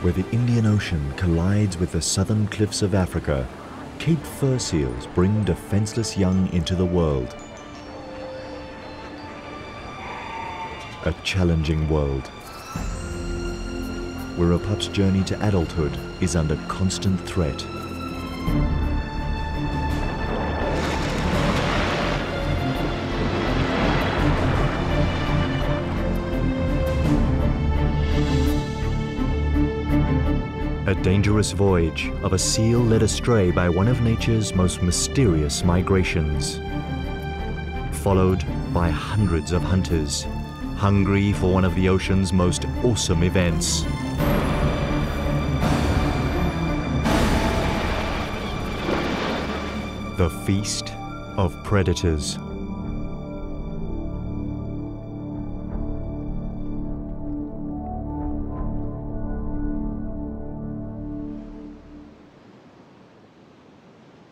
Where the Indian Ocean collides with the southern cliffs of Africa, Cape fur seals bring defenseless young into the world. A challenging world, where a pup's journey to adulthood is under constant threat. A dangerous voyage of a seal led astray by one of nature's most mysterious migrations. Followed by hundreds of hunters, hungry for one of the ocean's most awesome events. The Feast of Predators.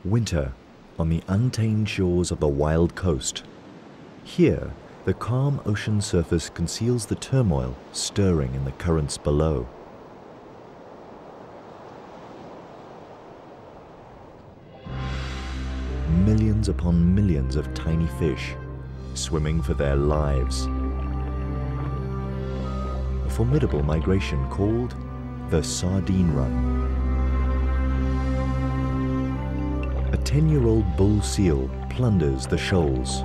Winter on the untamed shores of the wild coast. Here, the calm ocean surface conceals the turmoil stirring in the currents below. Millions upon millions of tiny fish swimming for their lives. A formidable migration called the Sardine Run. A 10-year-old bull seal plunders the shoals.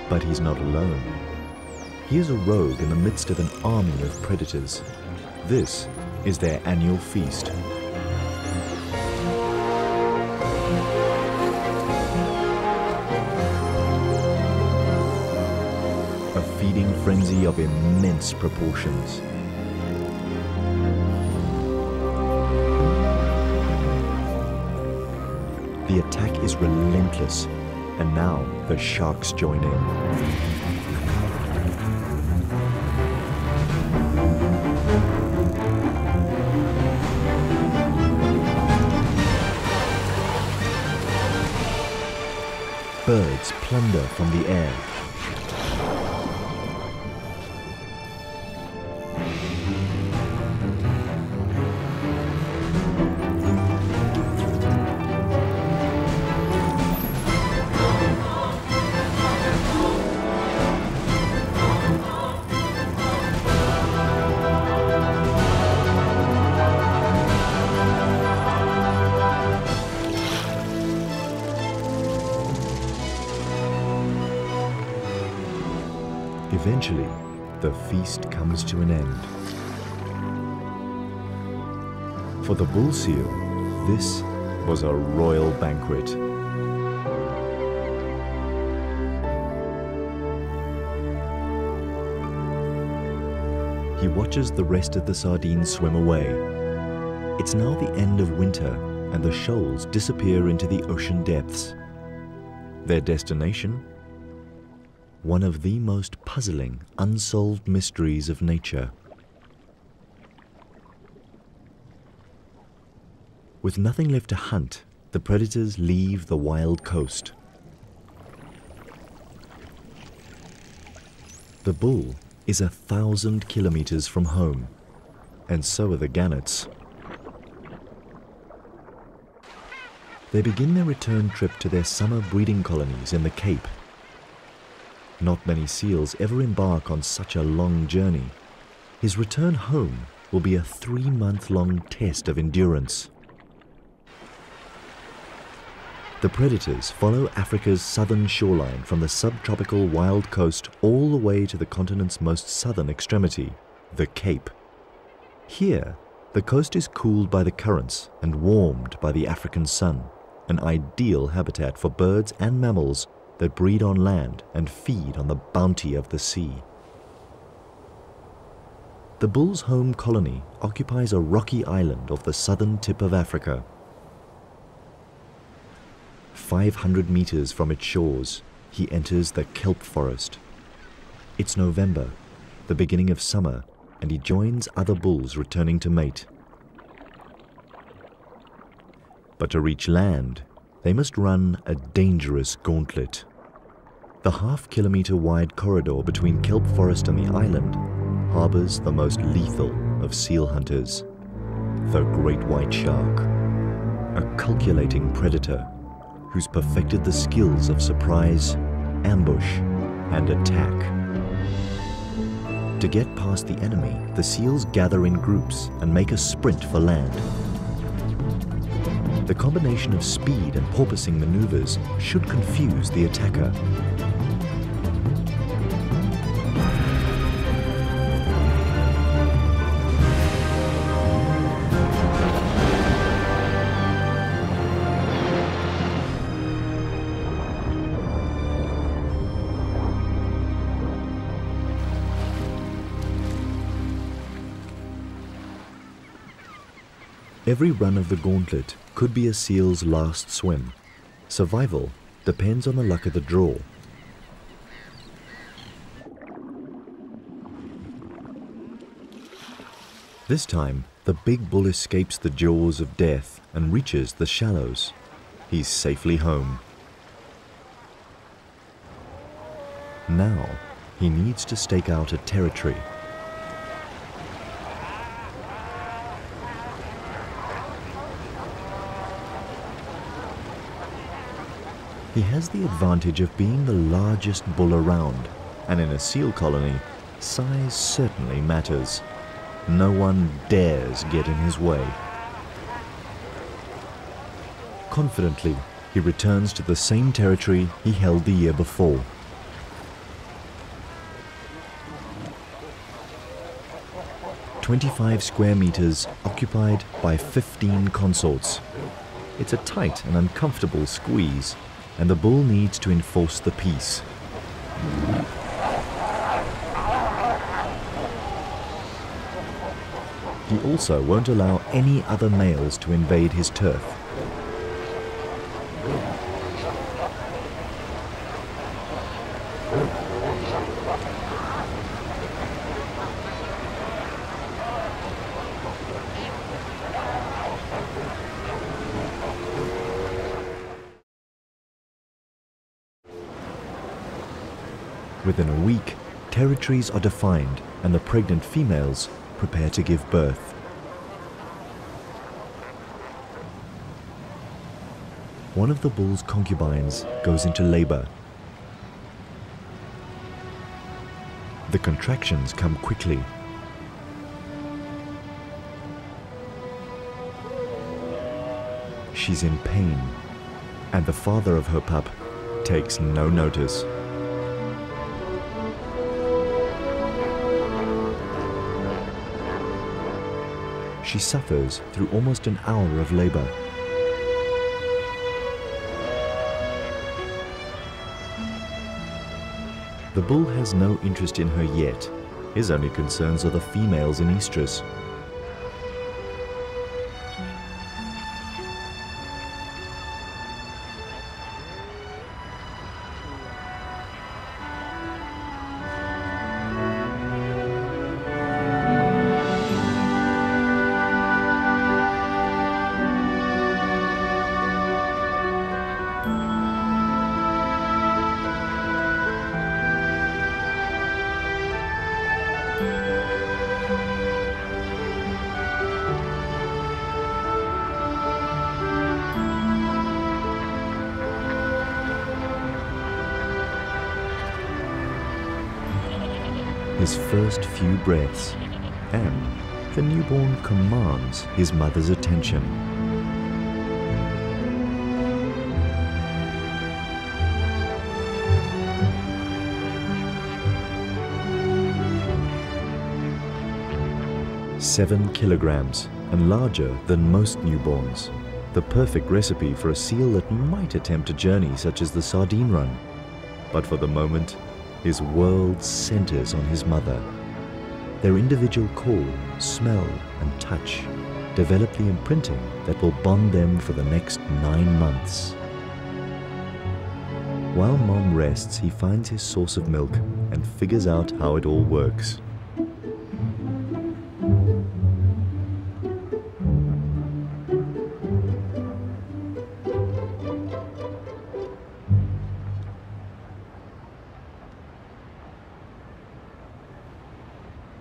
But he's not alone. He is a rogue in the midst of an army of predators. This is their annual feast. A feeding frenzy of immense proportions. The attack is relentless, and now the sharks join in. Birds plunder from the air. Eventually, the feast comes to an end. For the bull seal, this was a royal banquet. He watches the rest of the sardines swim away. It's now the end of winter, and the shoals disappear into the ocean depths. Their destination? One of the most puzzling, unsolved mysteries of nature. With nothing left to hunt, the predators leave the wild coast. The bull is 1,000 kilometers from home, and so are the gannets. They begin their return trip to their summer breeding colonies in the Cape. Not many seals ever embark on such a long journey. His return home will be a 3-month-long test of endurance. The predators follow Africa's southern shoreline from the subtropical wild coast all the way to the continent's most southern extremity, the Cape. Here, the coast is cooled by the currents and warmed by the African sun, an ideal habitat for birds and mammals that breed on land and feed on the bounty of the sea. The bull's home colony occupies a rocky island off the southern tip of Africa. 500 meters from its shores, he enters the kelp forest. It's November, the beginning of summer, and he joins other bulls returning to mate. But to reach land, they must run a dangerous gauntlet. The half-kilometre wide corridor between kelp forest and the island harbours the most lethal of seal hunters, the great white shark, a calculating predator who's perfected the skills of surprise, ambush, and attack. To get past the enemy, the seals gather in groups and make a sprint for land. The combination of speed and porpoising maneuvers should confuse the attacker. Every run of the gauntlet could be a seal's last swim. Survival depends on the luck of the draw. This time, the big bull escapes the jaws of death and reaches the shallows. He's safely home. Now, he needs to stake out a territory. He has the advantage of being the largest bull around, and in a seal colony, size certainly matters. No one dares get in his way. Confidently, he returns to the same territory he held the year before. "25 square meters occupied by 15 consorts. It's a tight and uncomfortable squeeze, and the bull needs to enforce the peace. He also won't allow any other males to invade his turf. Within a week, territories are defined and the pregnant females prepare to give birth. One of the bull's concubines goes into labor. The contractions come quickly. She's in pain, and the father of her pup takes no notice. She suffers through almost an hour of labor. The bull has no interest in her yet. His only concerns are the females in estrus. His first few breaths, and the newborn commands his mother's attention. "7 kilograms and larger than most newborns. The perfect recipe for a seal that might attempt a journey such as the Sardine Run. But for the moment, his world centers on his mother. Their individual call, smell, and touch develop the imprinting that will bond them for the next 9 months. While Mom rests, he finds his source of milk and figures out how it all works.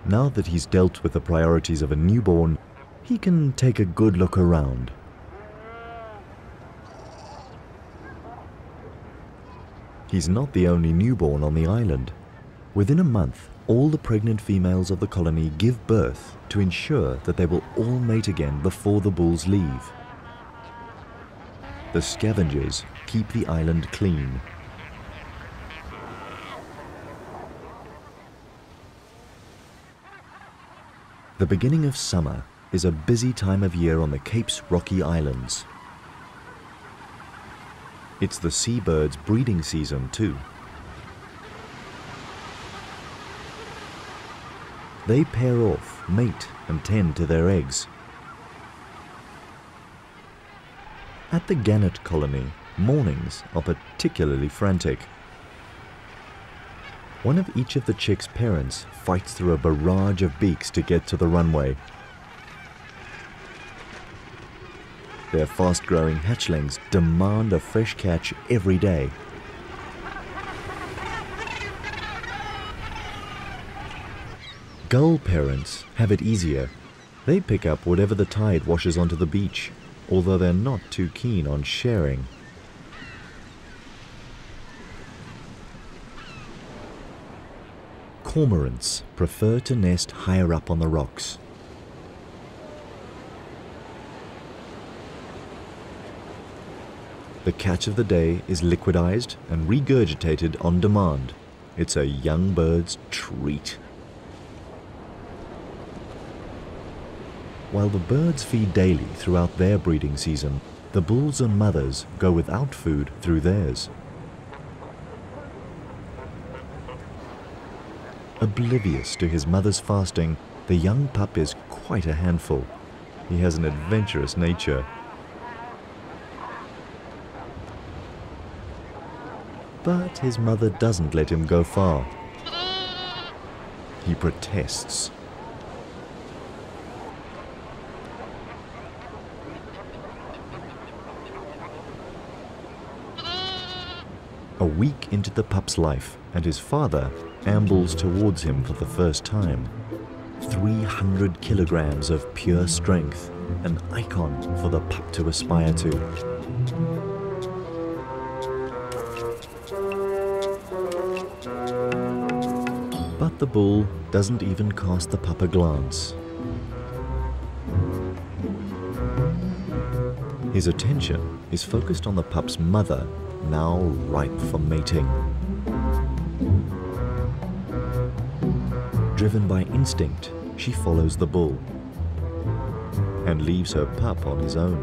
Now that he's dealt with the priorities of a newborn, he can take a good look around. He's not the only newborn on the island. Within a month, all the pregnant females of the colony give birth to ensure that they will all mate again before the bulls leave. The scavengers keep the island clean. The beginning of summer is a busy time of year on the Cape's rocky islands. It's the seabirds' breeding season too. They pair off, mate, and tend to their eggs. At the gannet colony, mornings are particularly frantic. One of each of the chicks' parents fights through a barrage of beaks to get to the runway. Their fast-growing hatchlings demand a fresh catch every day. Gull parents have it easier. They pick up whatever the tide washes onto the beach, although they're not too keen on sharing. Cormorants prefer to nest higher up on the rocks. The catch of the day is liquidized and regurgitated on demand. It's a young bird's treat. While the birds feed daily throughout their breeding season, the bulls and mothers go without food through theirs. Oblivious to his mother's fasting, the young pup is quite a handful. He has an adventurous nature. But his mother doesn't let him go far. He protests. A week into the pup's life, and his father ambles towards him for the first time. 300 kilograms of pure strength, an icon for the pup to aspire to. But the bull doesn't even cast the pup a glance. His attention is focused on the pup's mother, now ripe for mating. Driven by instinct, she follows the bull and leaves her pup on his own.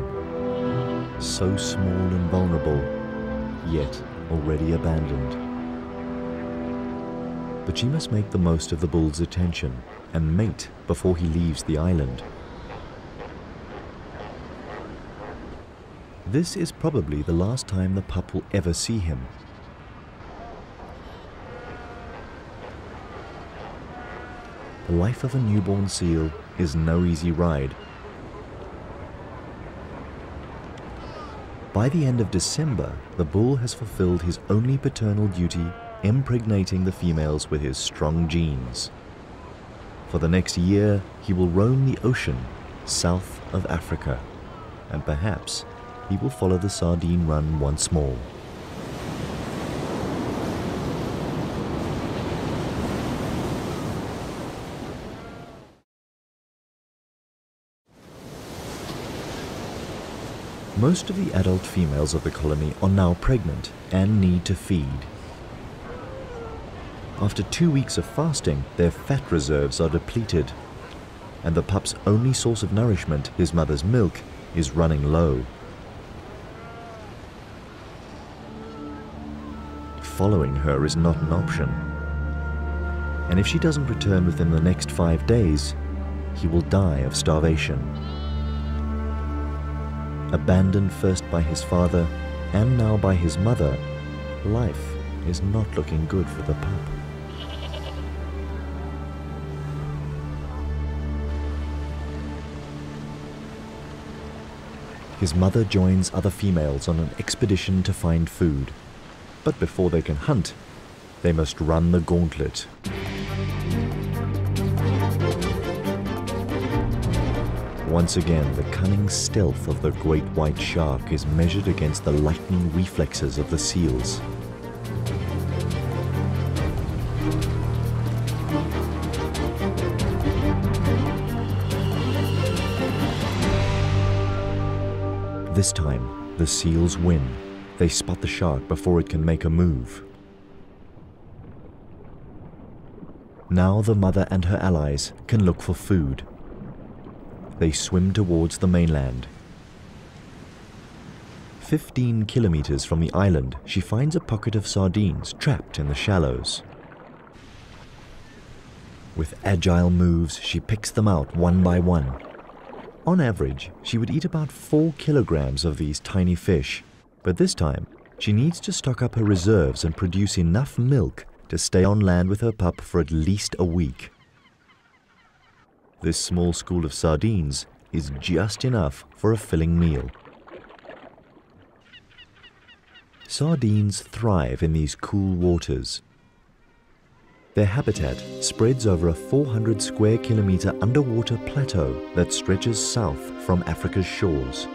So small and vulnerable, yet already abandoned. But she must make the most of the bull's attention and mate before he leaves the island. This is probably the last time the pup will ever see him. The life of a newborn seal is no easy ride. By the end of December, the bull has fulfilled his only paternal duty, impregnating the females with his strong genes. For the next year, he will roam the ocean south of Africa, and perhaps he will follow the sardine run once more. Most of the adult females of the colony are now pregnant and need to feed. After 2 weeks of fasting, their fat reserves are depleted, and the pup's only source of nourishment, his mother's milk, is running low. Following her is not an option, and if she doesn't return within the next 5 days, he will die of starvation. Abandoned first by his father and now by his mother, life is not looking good for the pup. His mother joins other females on an expedition to find food. But before they can hunt, they must run the gauntlet. Once again, the cunning stealth of the great white shark is measured against the lightning reflexes of the seals. This time, the seals win. They spot the shark before it can make a move. Now the mother and her allies can look for food. They swim towards the mainland. 15 kilometers from the island, she finds a pocket of sardines trapped in the shallows. With agile moves, she picks them out one by one. On average, she would eat about 4 kilograms of these tiny fish, but this time, she needs to stock up her reserves and produce enough milk to stay on land with her pup for at least a week. This small school of sardines is just enough for a filling meal. Sardines thrive in these cool waters. Their habitat spreads over a 400 square kilometer underwater plateau that stretches south from Africa's shores.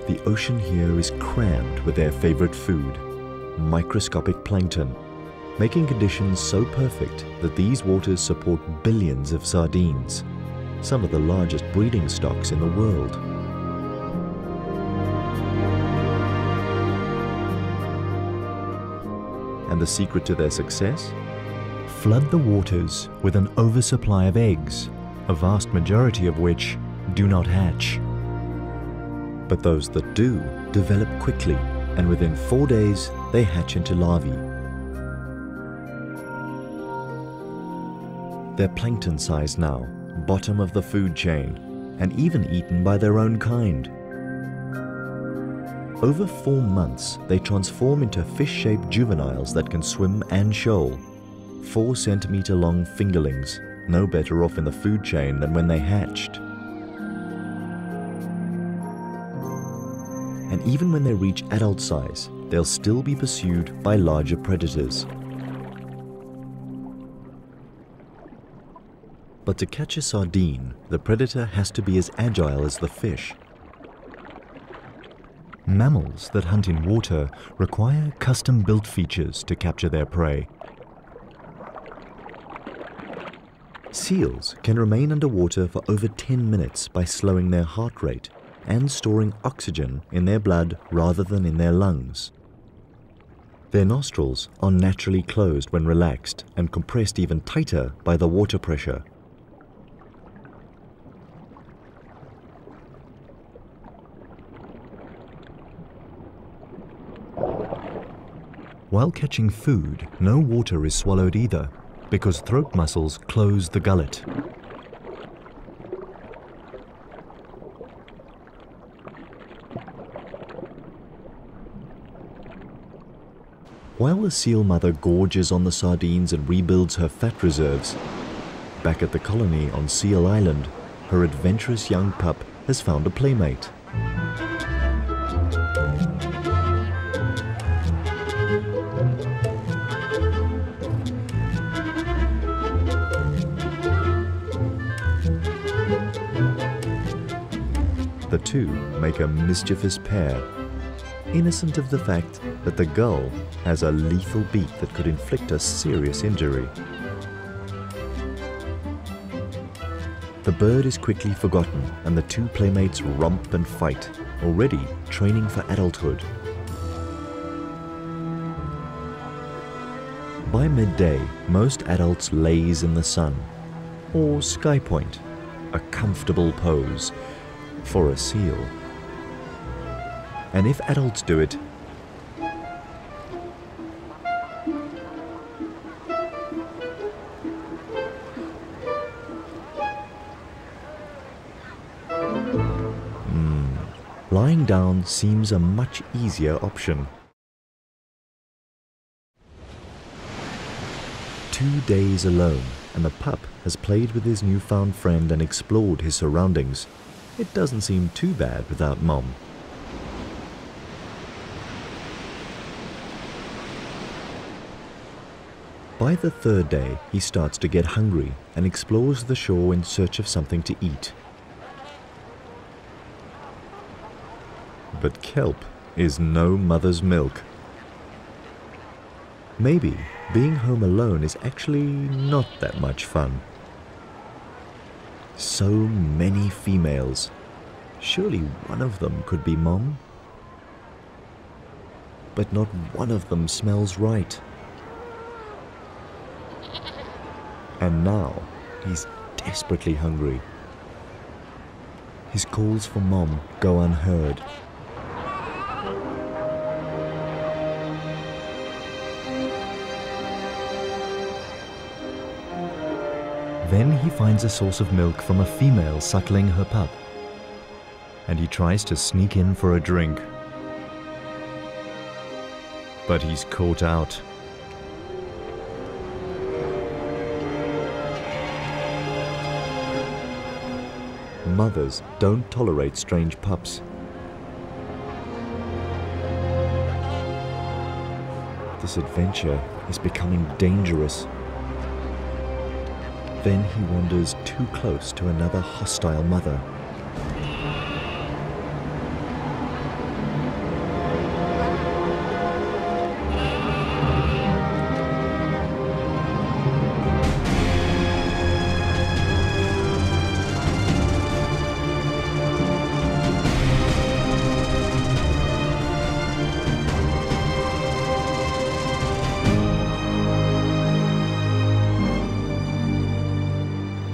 The ocean here is crammed with their favorite food, microscopic plankton, making conditions so perfect that these waters support billions of sardines, some of the largest breeding stocks in the world. And the secret to their success? Flood the waters with an oversupply of eggs, a vast majority of which do not hatch. But those that do develop quickly, and within 4 days they hatch into larvae. They're plankton size now, bottom of the food chain, and even eaten by their own kind. Over 4 months, they transform into fish-shaped juveniles that can swim and shoal. 4 centimeter long fingerlings, no better off in the food chain than when they hatched. And even when they reach adult size, they'll still be pursued by larger predators. But to catch a sardine, the predator has to be as agile as the fish. Mammals that hunt in water require custom-built features to capture their prey. Seals can remain underwater for over 10 minutes by slowing their heart rate and storing oxygen in their blood rather than in their lungs. Their nostrils are naturally closed when relaxed and compressed even tighter by the water pressure. While catching food, no water is swallowed either, because throat muscles close the gullet. While the seal mother gorges on the sardines and rebuilds her fat reserves, back at the colony on Seal Island, her adventurous young pup has found a playmate. The two make a mischievous pair, innocent of the fact that the gull has a lethal beak that could inflict a serious injury. The bird is quickly forgotten and the two playmates romp and fight, already training for adulthood. By midday, most adults laze in the sun, or sky point, a comfortable pose for a seal. And if adults do it, lying down seems a much easier option. 2 days alone, and the pup has played with his newfound friend and explored his surroundings. It doesn't seem too bad without Mom. By the third day, he starts to get hungry and explores the shore in search of something to eat. But kelp is no mother's milk. Maybe being home alone is actually not that much fun. So many females. Surely one of them could be Mom? But not one of them smells right. And now he's desperately hungry. His calls for Mom go unheard. Then he finds a source of milk from a female suckling her pup, and he tries to sneak in for a drink. But he's caught out. Mothers don't tolerate strange pups. This adventure is becoming dangerous. Then he wanders too close to another hostile mother.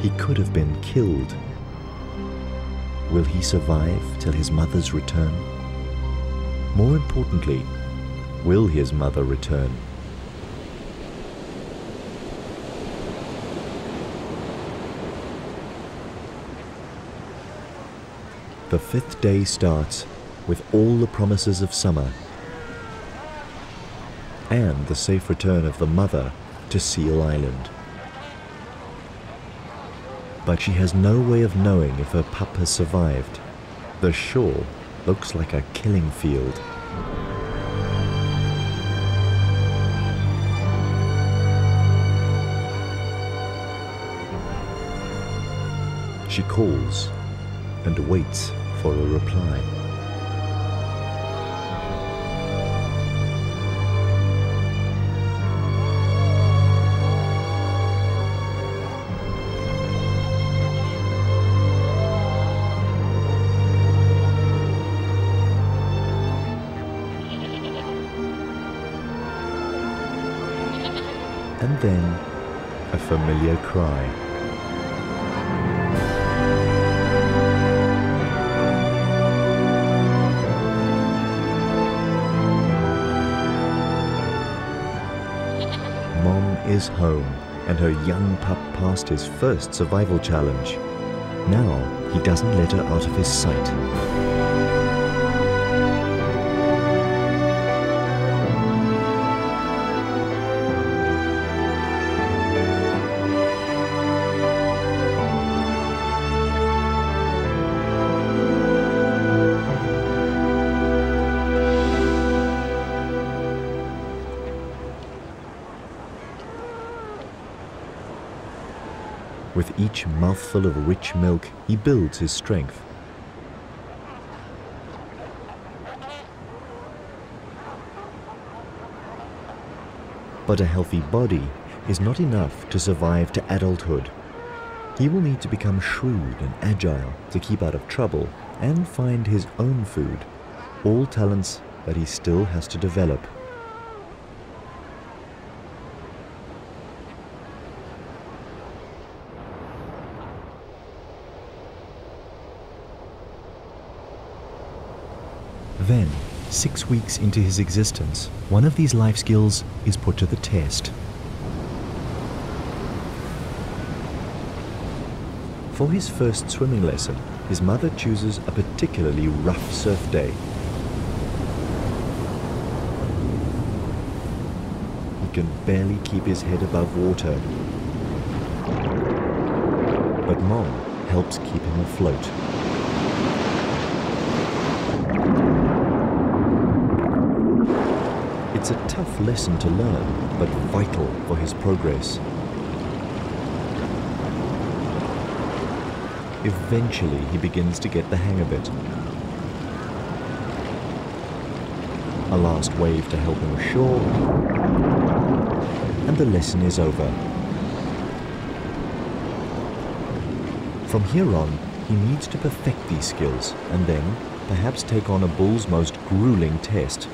He could have been killed. Will he survive till his mother's return? More importantly, will his mother return? The fifth day starts with all the promises of summer and the safe return of the mother to Seal Island. But she has no way of knowing if her pup has survived. The shore looks like a killing field. She calls and waits for a reply. And then a familiar cry. Mom is home, and her young pup passed his first survival challenge. Now he doesn't let her out of his sight. With each mouthful of rich milk, he builds his strength. But a healthy body is not enough to survive to adulthood. He will need to become shrewd and agile to keep out of trouble and find his own food, all talents that he still has to develop. Then, 6 weeks into his existence, one of these life skills is put to the test. For his first swimming lesson, his mother chooses a particularly rough surf day. He can barely keep his head above water, but Mom helps keep him afloat. It's a tough lesson to learn, but vital for his progress. Eventually, he begins to get the hang of it. A last wave to help him ashore, and the lesson is over. From here on, he needs to perfect these skills and then perhaps take on a bull's most grueling test,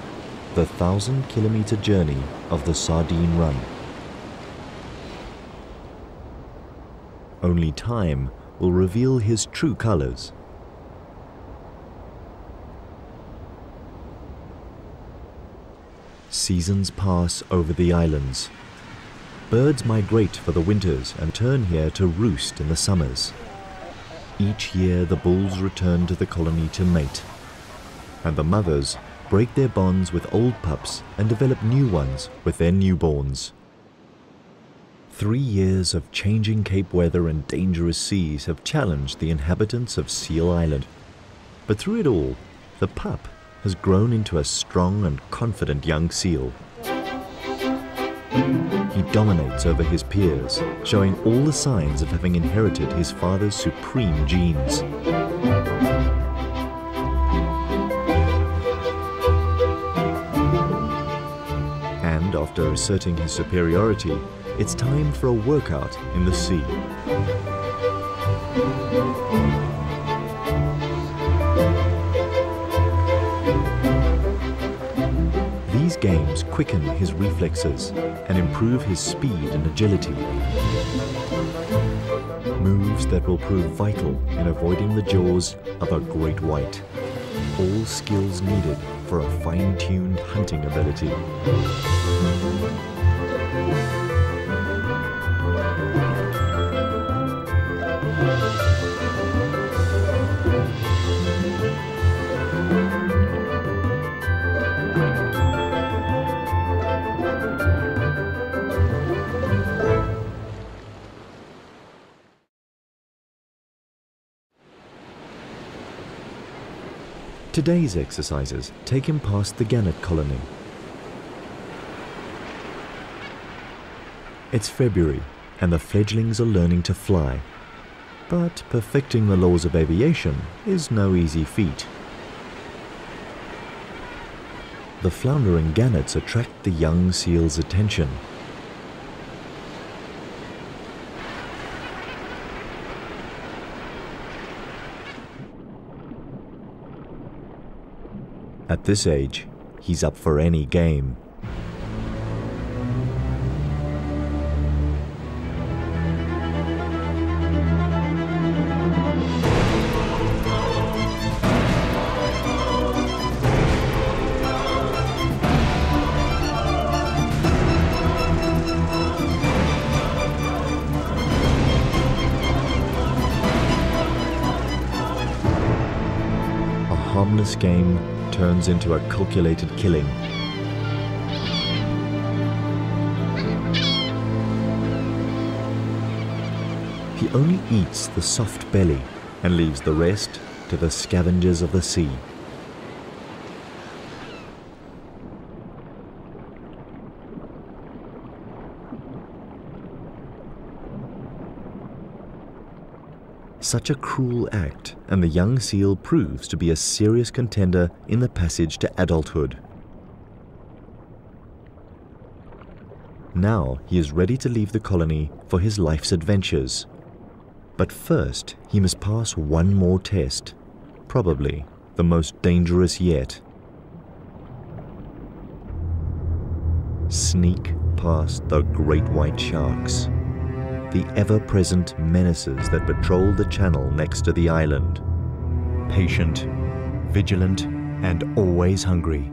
the 1,000-kilometer journey of the Sardine Run. Only time will reveal his true colors. Seasons pass over the islands. Birds migrate for the winters and turn here to roost in the summers. Each year the bulls return to the colony to mate, and the mothers break their bonds with old pups and develop new ones with their newborns. 3 years of changing Cape weather and dangerous seas have challenged the inhabitants of Seal Island. But through it all, the pup has grown into a strong and confident young seal. He dominates over his peers, showing all the signs of having inherited his father's supreme genes. And after asserting his superiority, it's time for a workout in the sea. These games quicken his reflexes and improve his speed and agility. Moves that will prove vital in avoiding the jaws of a great white. All skills needed for a fine-tuned hunting ability. Today's exercises take him past the gannet colony. It's February and the fledglings are learning to fly. But perfecting the laws of aviation is no easy feat. The floundering gannets attract the young seal's attention. At this age, he's up for any game. A harmless game turns into a calculated killing. He only eats the soft belly and leaves the rest to the scavengers of the sea. Such a cruel act, and the young seal proves to be a serious contender in the passage to adulthood. Now he is ready to leave the colony for his life's adventures. But first, he must pass one more test, probably the most dangerous yet. Sneak past the great white sharks, the ever-present menaces that patrol the channel next to the island. Patient, vigilant, and always hungry.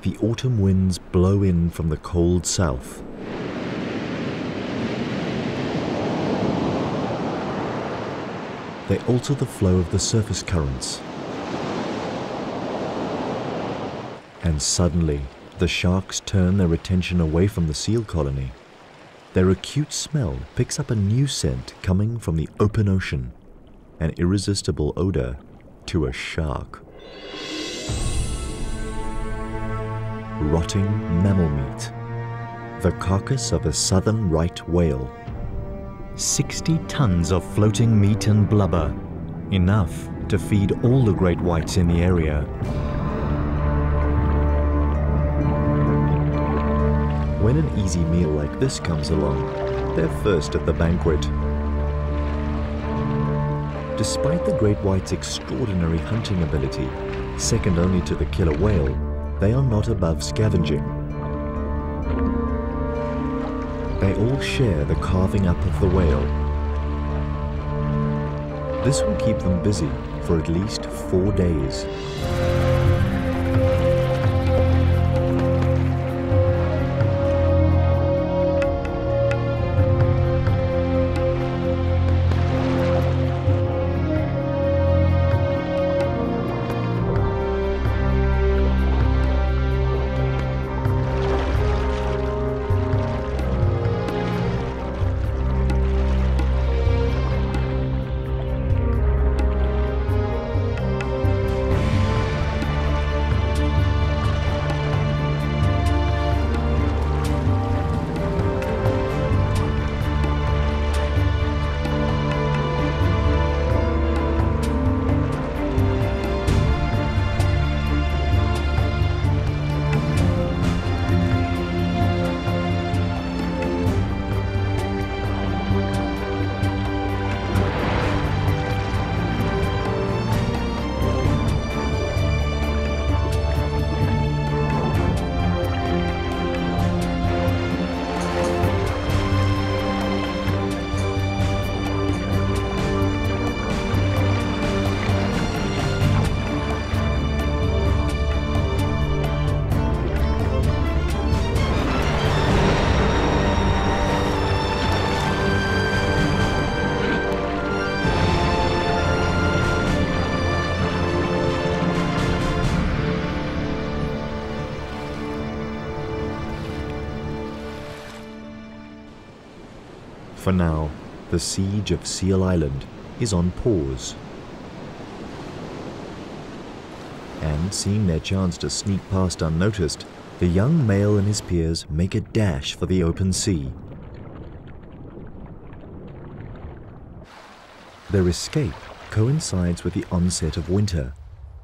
The autumn winds blow in from the cold south. They alter the flow of the surface currents. And suddenly, the sharks turn their attention away from the seal colony. Their acute smell picks up a new scent coming from the open ocean, an irresistible odor to a shark. Rotting mammal meat, the carcass of a southern right whale. 60 tons of floating meat and blubber, enough to feed all the great whites in the area. When an easy meal like this comes along, they're first at the banquet. Despite the great white's extraordinary hunting ability, second only to the killer whale, they are not above scavenging. They all share the carving up of the whale. This will keep them busy for at least 4 days. For now, the siege of Seal Island is on pause. And seeing their chance to sneak past unnoticed, the young male and his peers make a dash for the open sea. Their escape coincides with the onset of winter,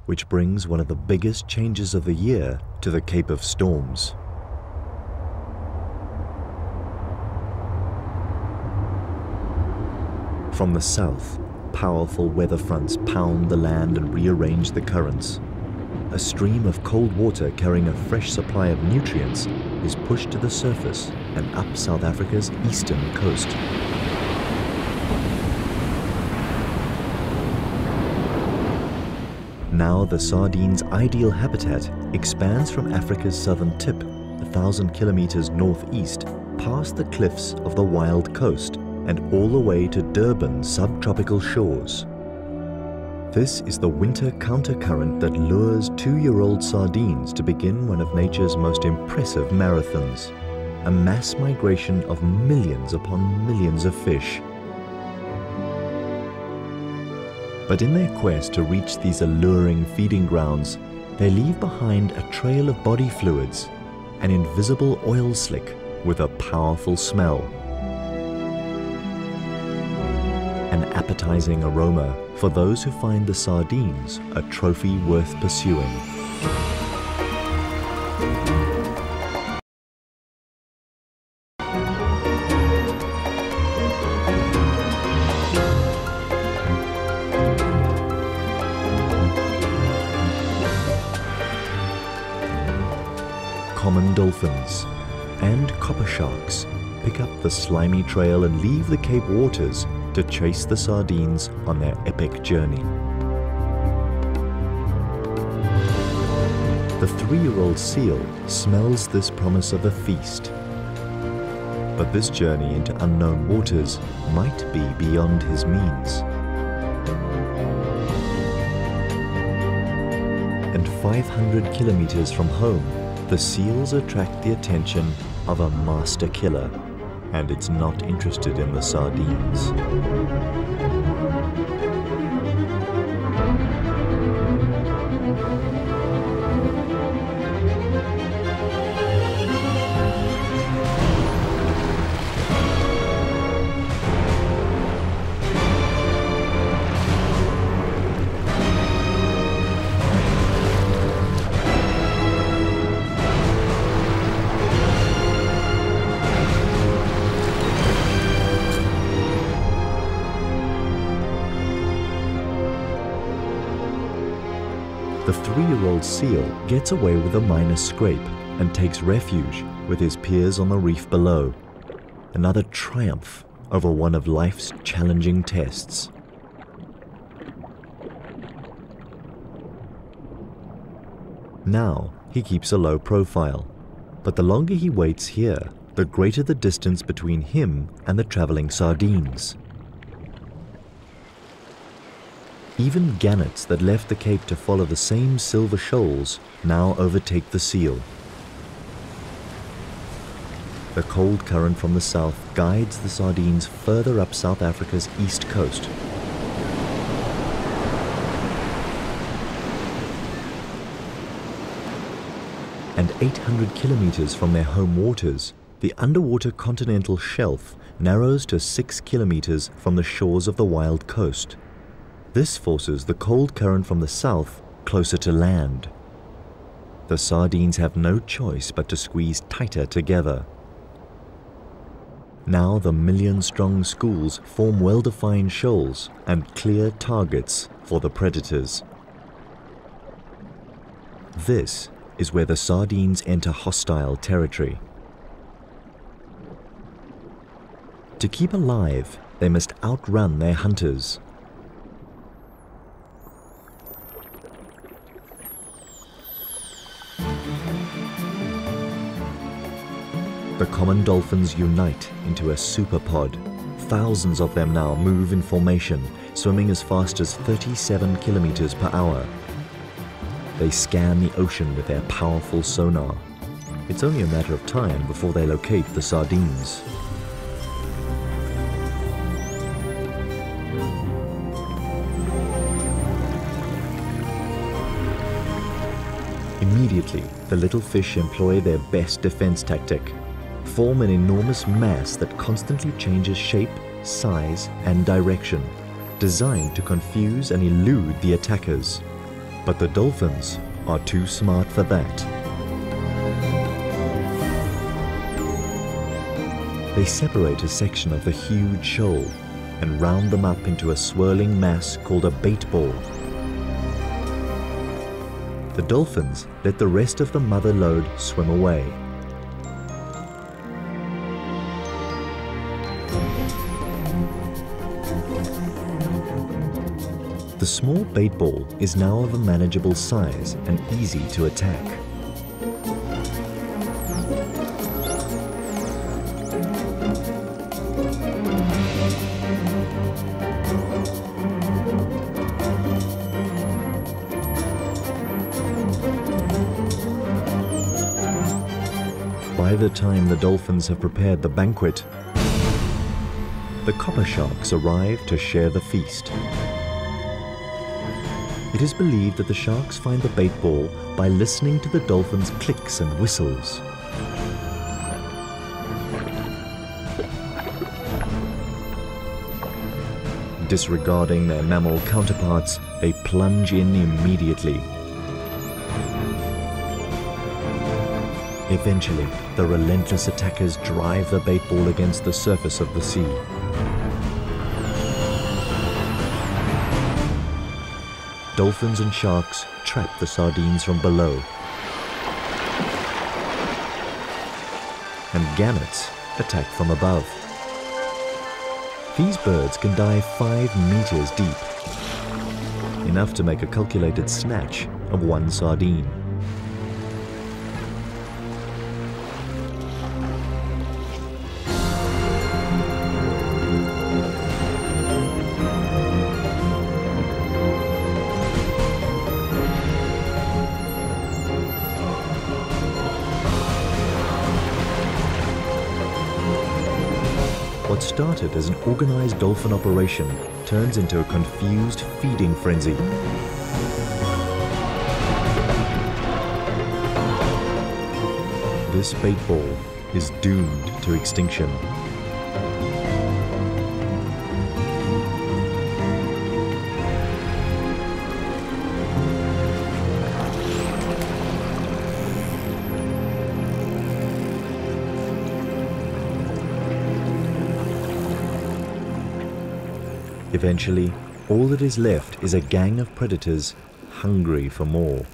which brings one of the biggest changes of the year to the Cape of Storms. From the south, powerful weather fronts pound the land and rearrange the currents. A stream of cold water carrying a fresh supply of nutrients is pushed to the surface and up South Africa's eastern coast. Now the sardine's ideal habitat expands from Africa's southern tip, 1,000 kilometers northeast, past the cliffs of the Wild Coast and all the way to Durban's subtropical shores. This is the winter countercurrent that lures 2-year-old sardines to begin one of nature's most impressive marathons, a mass migration of millions upon millions of fish. But in their quest to reach these alluring feeding grounds, they leave behind a trail of body fluids, an invisible oil slick with a powerful smell. An appetizing aroma for those who find the sardines a trophy worth pursuing. Common dolphins and copper sharks pick up the slimy trail and leave the Cape waters to chase the sardines on their epic journey. The 3-year-old seal smells this promise of a feast. But this journey into unknown waters might be beyond his means. And 500 kilometers from home, the seals attract the attention of a master killer, and it's not interested in the sardines. The 3-year-old seal gets away with a minor scrape and takes refuge with his peers on the reef below. Another triumph over one of life's challenging tests. Now he keeps a low profile, but the longer he waits here, the greater the distance between him and the traveling sardines. Even gannets that left the Cape to follow the same silver shoals now overtake the seal. The cold current from the south guides the sardines further up South Africa's east coast. And 800 kilometers from their home waters, the underwater continental shelf narrows to 6 kilometers from the shores of the wild coast. This forces the cold current from the south closer to land. The sardines have no choice but to squeeze tighter together. Now the million-strong schools form well-defined shoals and clear targets for the predators. This is where the sardines enter hostile territory. To keep alive, they must outrun their hunters. The common dolphins unite into a superpod. Thousands of them now move in formation, swimming as fast as 37 kilometers per hour. They scan the ocean with their powerful sonar. It's only a matter of time before they locate the sardines. Immediately, the little fish employ their best defense tactic. Form an enormous mass that constantly changes shape, size, and direction, designed to confuse and elude the attackers. But the dolphins are too smart for that. They separate a section of the huge shoal and round them up into a swirling mass called a bait ball. The dolphins let the rest of the mother load swim away. The small bait ball is now of a manageable size and easy to attack. By the time the dolphins have prepared the banquet, the copper sharks arrive to share the feast. It is believed that the sharks find the bait ball by listening to the dolphins' clicks and whistles. Disregarding their mammal counterparts, they plunge in immediately. Eventually, the relentless attackers drive the bait ball against the surface of the sea. Dolphins and sharks trap the sardines from below, and gannets attack from above. These birds can dive 5 meters deep, enough to make a calculated snatch of one sardine. started as an organized dolphin operation turns into a confused feeding frenzy. This bait ball is doomed to extinction. Eventually, all that is left is a gang of predators hungry for more.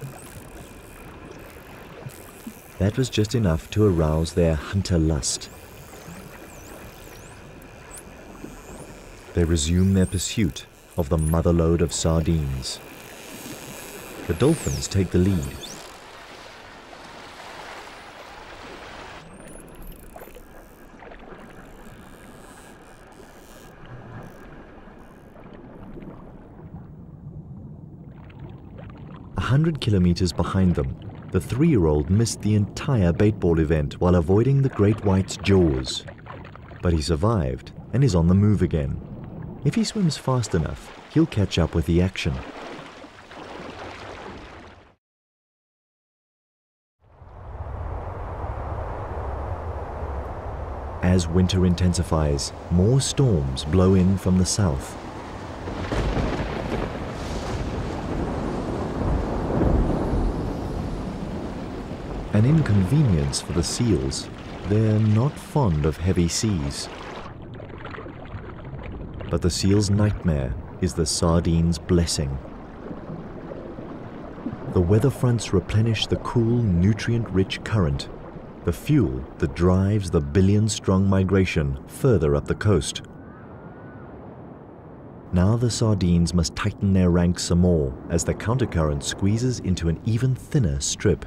That was just enough to arouse their hunter lust. They resume their pursuit of the motherlode of sardines. The dolphins take the lead. A 100 kilometers behind them, the 3-year-old missed the entire baitball event while avoiding the great white's jaws. But he survived and is on the move again. If he swims fast enough, he'll catch up with the action. As winter intensifies, more storms blow in from the south. An inconvenience for the seals. They're not fond of heavy seas. But the seal's nightmare is the sardines' blessing. The weather fronts replenish the cool, nutrient-rich current, the fuel that drives the billion-strong migration further up the coast. Now the sardines must tighten their ranks some more as the countercurrent squeezes into an even thinner strip.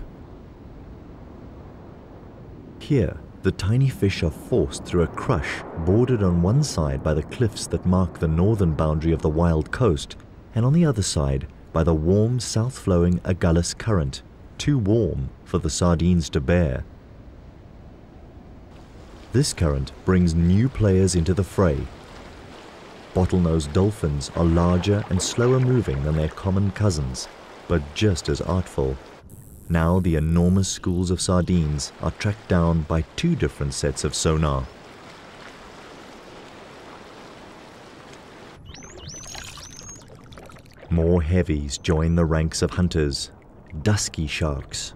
Here, the tiny fish are forced through a crush bordered on one side by the cliffs that mark the northern boundary of the wild coast, and on the other side by the warm south-flowing Agulhas current, too warm for the sardines to bear. This current brings new players into the fray. Bottlenose dolphins are larger and slower moving than their common cousins, but just as artful. Now the enormous schools of sardines are tracked down by 2 different sets of sonar. More heavies join the ranks of hunters, dusky sharks.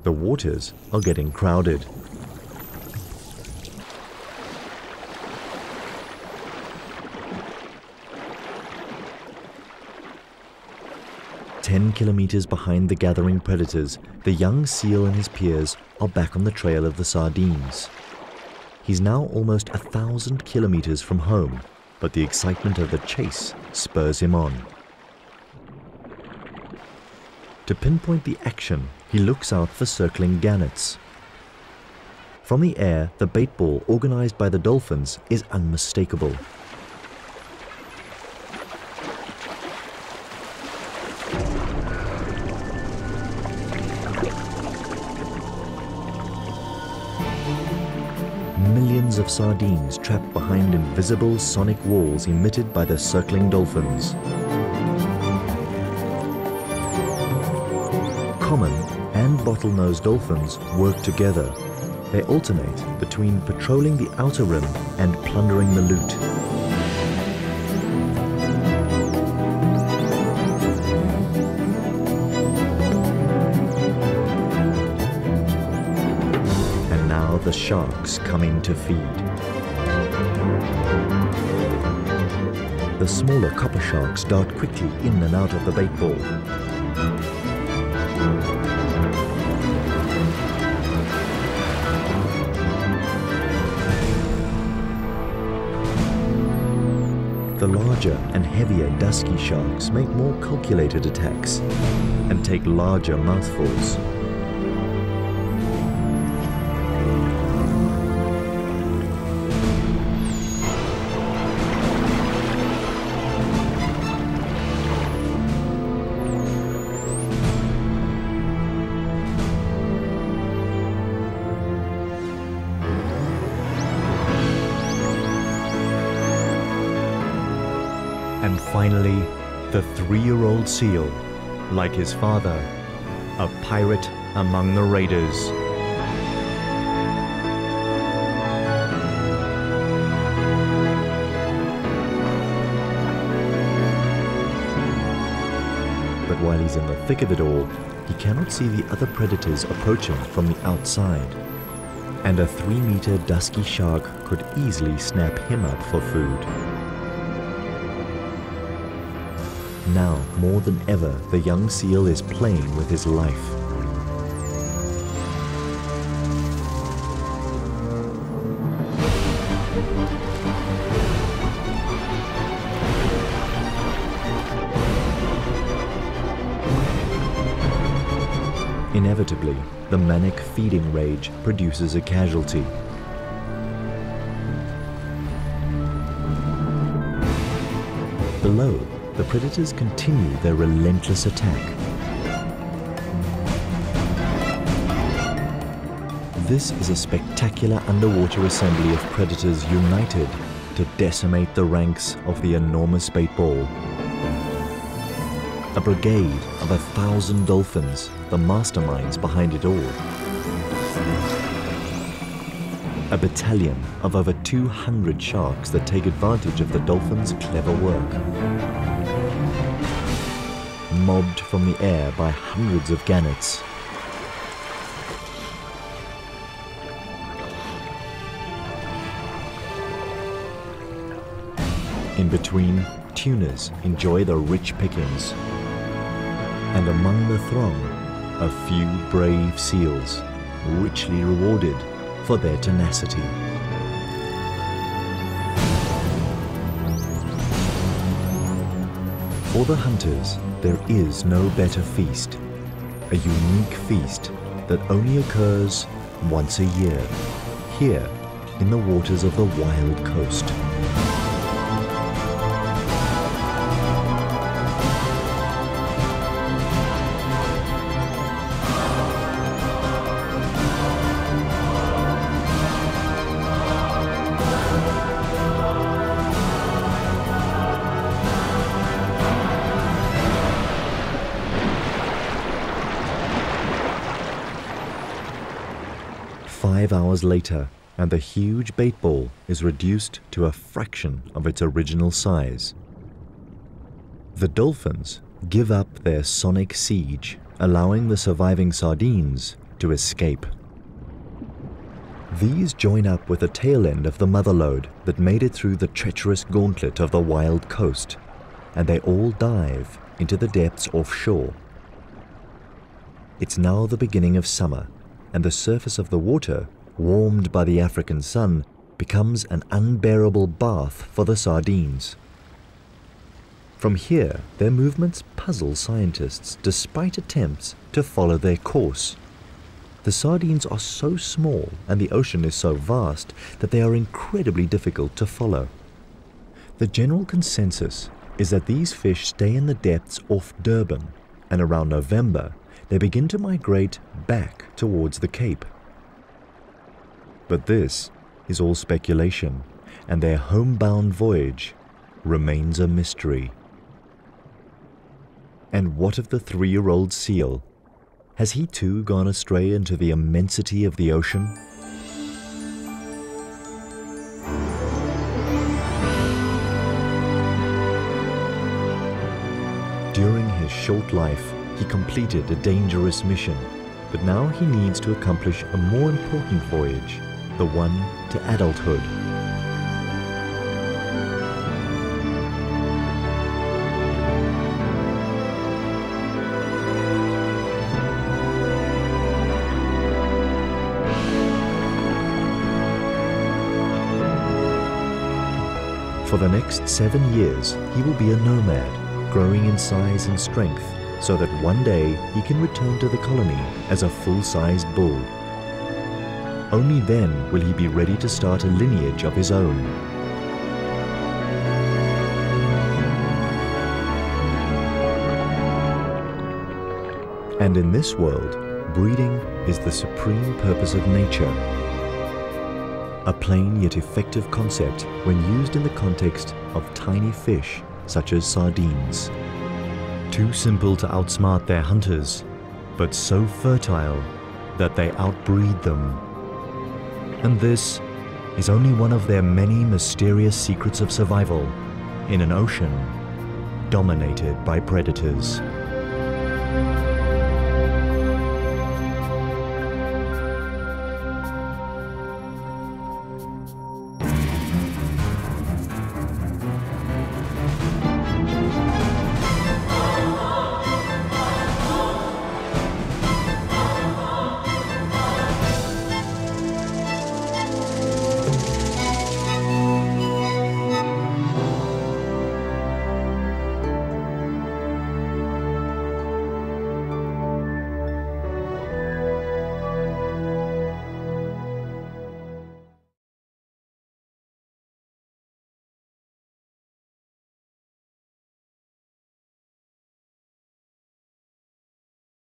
The waters are getting crowded. "10 kilometers behind the gathering predators, the young seal and his peers are back on the trail of the sardines. He's now almost 1,000 kilometers from home, but the excitement of the chase spurs him on. To pinpoint the action, he looks out for circling gannets. From the air, the bait ball organized by the dolphins is unmistakable. Millions of sardines trapped behind invisible sonic walls emitted by the circling dolphins. Common and bottlenose dolphins work together. They alternate between patrolling the outer rim and plundering the loot. And now the sharks come in to feed. The smaller copper sharks dart quickly in and out of the bait ball. The larger and heavier dusky sharks make more calculated attacks and take larger mouthfuls. And finally, the 3-year-old seal, like his father, a pirate among the raiders. But while he's in the thick of it all, he cannot see the other predators approaching from the outside. And a 3-meter dusky shark could easily snap him up for food. Now, more than ever, the young seal is playing with his life. Inevitably, the manic feeding rage produces a casualty. Below, the predators continue their relentless attack. This is a spectacular underwater assembly of predators united to decimate the ranks of the enormous bait ball. A brigade of 1,000 dolphins, the masterminds behind it all. A battalion of over 200 sharks that take advantage of the dolphins' clever work. Mobbed from the air by hundreds of gannets. In between, tunas enjoy the rich pickings. And among the throng, a few brave seals, richly rewarded for their tenacity. For the hunters, there is no better feast, a unique feast that only occurs once a year, here in the waters of the wild coast. Five hours later, and the huge bait ball is reduced to a fraction of its original size. The dolphins give up their sonic siege, allowing the surviving sardines to escape. These join up with the tail end of the mother load that made it through the treacherous gauntlet of the wild coast, and they all dive into the depths offshore. It's now the beginning of summer, and the surface of the water, warmed by the African sun, becomes an unbearable bath for the sardines. From here, their movements puzzle scientists despite attempts to follow their course. The sardines are so small and the ocean is so vast that they are incredibly difficult to follow. The general consensus is that these fish stay in the depths off Durban, and around November, they begin to migrate back towards the Cape. But this is all speculation, and their homebound voyage remains a mystery. And what of the 3-year-old seal? Has he too gone astray into the immensity of the ocean? During his short life, he completed a dangerous mission, but now he needs to accomplish a more important voyage, the one to adulthood. For the next 7 years, he will be a nomad, growing in size and strength, so that one day he can return to the colony as a full-sized bull. Only then will he be ready to start a lineage of his own. And in this world, breeding is the supreme purpose of nature. A plain yet effective concept when used in the context of tiny fish such as sardines. Too simple to outsmart their hunters, but so fertile that they outbreed them. And this is only one of their many mysterious secrets of survival in an ocean dominated by predators.